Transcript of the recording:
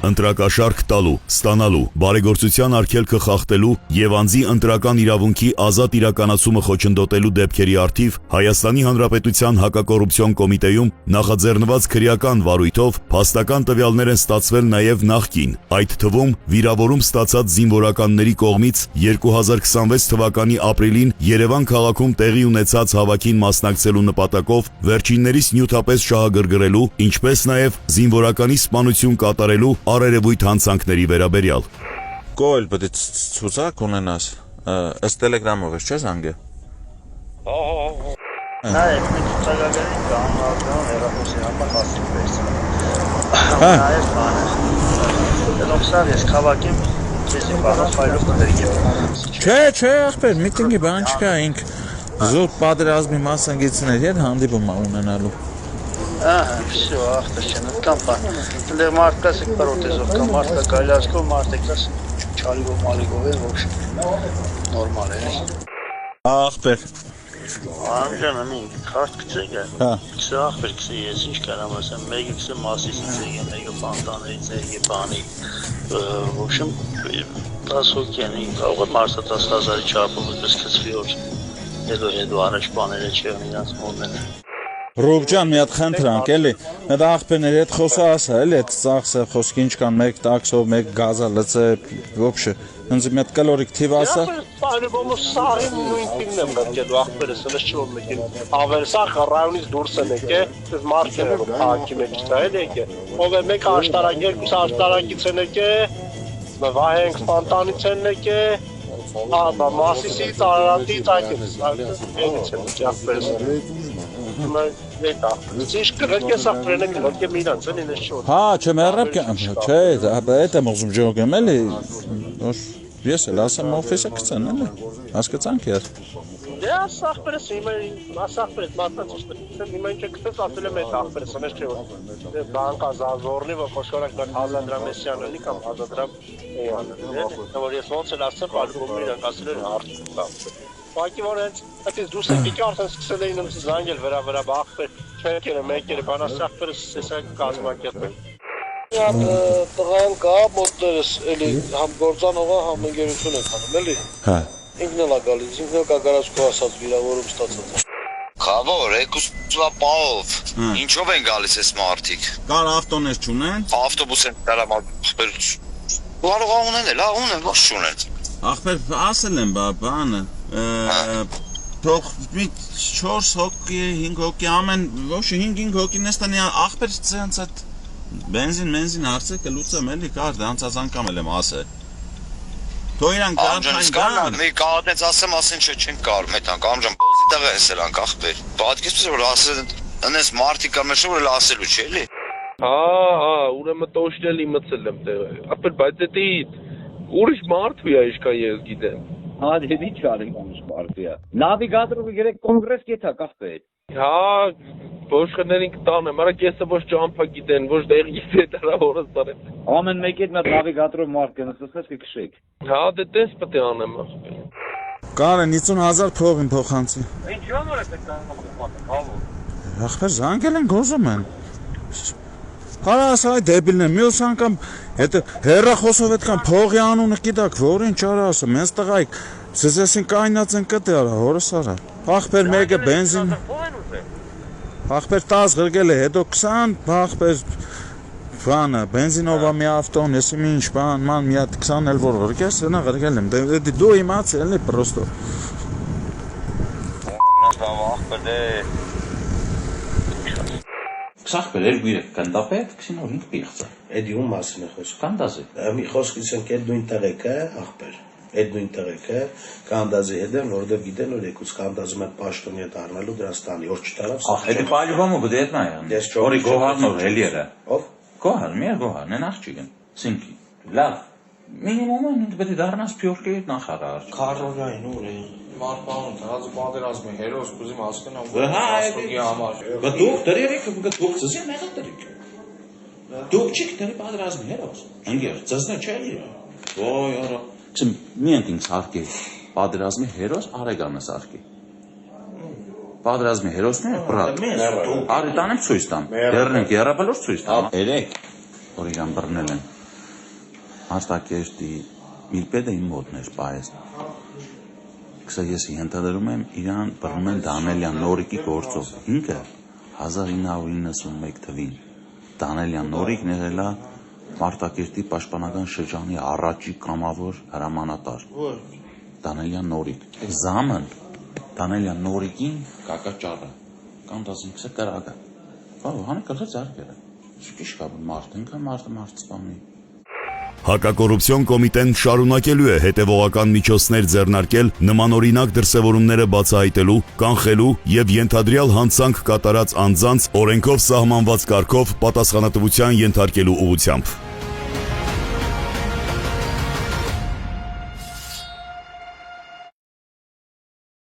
ընտրակաշարք տալու, ստանալու, բարեգործության արգելքը խախտելու եւ անձի ընտրական իրավունքի ազատ իրականացումը խոչընդոտելու դեպքերի առթիվ Հայաստանի Հանրապետության հակակոռուպցիոն կոմիտեում նախաձեռնված քրեական վարույթով փաստական տվյալներ են ստացվել նաեւ նախկին, այդ թվում վիրավորում ստացած զինվորականների կողմից 2026 թվականի ապրիլին Երևան քաղաքում տեղի ունեցած հավաքին մասնակցելու նպատակով վերջիններիս նյութապես շահագրգռելու, ինչպես նաեւ զինվորականի սպանություն կատարելու առերևույթ հանցանքների վերաբերյալ։ Կոել պետք է ցուցակ ունենաս, ըստ տելեգրամով ես չէ զանգը։ Նայեք, մենք ցուցակագրենք կանոնական հեռախոսի համար հասցնպես։ Նայեք բանը։ Դրանով ես քաղաքին քեզի բանը ֆայլով կդերգեմ։ Չէ, ախպեր, միտինգի բան չկա, ինք զուտ պատերազմի մասնակիցների հետ հանդիպում ունենալու։ Всё, ախտաշեն, կամ բան։ Դեռ մարդկաս եք պրոտեզով, կամ մարդկա գայլացքով, մարդեկս չալիգով, մալիգով է, ոչ նորմալ է։ Ախպեր։ Ամջան ամին, քարտ գցեք է։ Քսը ախպեր քսը ես ինչ կարամ ասեմ, մեկը քսը մասիսից է, մեկը ֆանտաներից է, բանի։ В общем, 10 հոգի կարող է մարսը 10,000-ի չափով այդպես քցվի օր։ Հետո առաջ բաները չեղն իրանց մոդները։ Ռուբջան մի հատ խնդրանք էլի, այդ աղբերների հետ խոսա ասա էլի, այդ ծախսը խոսքի ինչ կան, մեկ տաքսով, մեկ գազա լծե, ոբշե, հնձի մի հատ կալորիկ թիվ ասա։ По-любому սարի նույն թիմն եմ մտքելու աղբերս, ըլս չի որ մեկին ավերսախը ռայոնից դուրս են եկե, այս մարդն է քաղաքի մեջ դա էլ եկե, ով է մեկ աշտարակ, երկուս աշտարակից են եկե, վահենք սպանտանից են եկե, Մասիսից, Արարատից, այնից են աղբերս։ Ինչ կրակ ես աղբերն է կրակ եմ իրանց են ինես չոր։ Հա, չեմ հեռապ կեմ, չէ, այդ եմ ուզում ժողեմ էլի, ես էլ ասեմ օֆիսը կծեն էլի, հասկացանք եր։ Դե աս աղբերս, աս աղբերս մատնացուշտ, հիմա ինչ է կտես ասել եմ այդ աղբերս, անես չէ որ բանկա զազորնի, որ խոշորակ նակ 1000 դրամ էսյան էլի կամ 1000 դրամ որ ես ոնց էլ ասեմ, պալուբում իրանք ասել էր արդյունք կամ Պակի որ հենց այդպես դուրս եկի արդեն սկսել էին ինձ զանգել վրա աղբեր, չերքերը, մեկերը, բանաս աղբերը սկսել կազմակերպել։ Տղան կա մոտներս էլի համ գործանողը, համ ընկերություն ենք անում, էլի։ Հա։ Ինքն էլ է գալիս, ինքն էլ կա գարաժքով ասած վիրավորում ստացած։ Խավոր, եկուսվա պահով, ինչով են գալիս ես մարդիկ։ Կար ավտոներ չունեն։ Ավտոբուս են դարամատպեր, կարող ունեն էլ, ունեն, ոչ չունեն։ Աղբեր, ասել եմ բանը, թող մի 4 հոգի, 5 հոգի ամեն, ոչ 5 հոգին էստանի աղբեր ծենց այդ բենզին հարցը կլուծեմ էլի կար, դրանցած անգամ եմ ասել։ Թող իրանք կան, մի կաղատնեց ասեմ, ասեն չէ չեն կարում էտանք, ամջան բոզի տղա էսել անք աղբեր։ Պատկեսպես որ ասել ընես մարդիկ ամեշով էլ ասելու չէ էլի։ Ուրեմն տոշնել իմացել եմ տեղը, ապեր բայց էտի ուրիշ մարդ վիա իշկան ես գիտեմ։ Հա, դեպի չարին ուրիշ մարդ վիա։ Նավիգատորը գրեք կոնգրես կեթա կախպետ։ Հա, Ոշխներին կտանեմ, արա կեսը ոչ ճամփա գիտեն, ոչ դեղ գիտեն դրա որս տարեմ։ Ամեն մեկ այդ նավիգատորով մարդ կնստես կքշեք։ Հա, դե տես պետք է անեմ ախպեր։ Կարեն 50,000 փողին փոխանցի։ Ինչ համար է պետք է Ախպեր զանգել են գոզում են։ Հարա ասա այ դեբիլն է, մյուս անգամ հետո հեռախոսով այդքան փողի անունը գիտակ, որ ինչ արա ասա, մենց տղայք ցեզեսին կայնած են կտե արա, հորս արա։ Ախպեր մեկը բենզին Ախպեր 10 գրգել է, հետո 20, ախպեր բանը, բենզինովա մի ավտոն, ես իմ ինչ բան, ման մի հատ 20 էլ որ գրգես, նա գրգել եմ, դու իմացել էլի պրոստո։ Ախպեր դե Ախպեր էլ գույրը կնդապետ, քսինով ինք պիղծը։ Էդի ում մասին է խոսք։ Կանդազի։ Մի խոսքից ենք այդ նույն տեղեկը, ախպեր։ Այդ նույն տեղեկը կանդազի հետ են, որովհետև գիտեն որ եկուց կանդազում են պաշտոնի հետ առնելու դրանց տանի, որ չտարավ։ Ախ, էդի պալյուբամը բդե էդ նայան։ Որի գոհարնոր հելիերը։ Ով։ Գոհար, մի գոհար, նեն աղջիկն։ Սինքի։ Լավ։ Մինիմումը ինձ պետք է դառնաս փյորկի նախարար։ Քարորային ուր է։ Մարփանոց, հազու պատերազմի հերոս կուզիմ հասկանամ։ Հա, այդի համար։ Գտուկ դրերիք, գտուկ ծզի մեղա դրիք։ Դուք չեք դրի պատերազմի հերոս։ Ընկեր, ծզնե չէ իր։ Ոյ, արա։ Չեմ միայն ինձ հարկի պատերազմի հերոս Արեգանս հարկի։ Պատերազմի հերոսն է բրատ։ Արի տանեմ ցույց տամ։ Դեռնենք երապալոր ցույց տամ։ Երեք օրիգան բռնել են։ Արտակերտի Միլպեդը իմ մոտն էր պայես։ Քսա ես ենթադրում եմ իրան բռնում են Դանելյան Նորիկի գործով։ Ինքը 1991 թվին Դանելյան Նորիկն եղել է Արտակերտի պաշտպանական շրջանի առաջի կամավոր հրամանատար։ Դանելյան Նորիկ։ Զամն Դանելյան Նորիկին կակաճառը կամ դասինքսը կրակը։ Հանը կլխեց արկերը։ Շկիշ կապ մարդ, ինքը մարդ սպամի։ Հակակոռուպցիոն կոմիտեն շարունակելու է հետևողական միջոցներ ձեռնարկել նմանօրինակ դրսևորումները բացահայտելու, կանխելու եւ ենթադրյալ հանցանք կատարած անձանց օրենքով սահմանված կարգով պատասխանատվության ենթարկելու ուղղությամբ։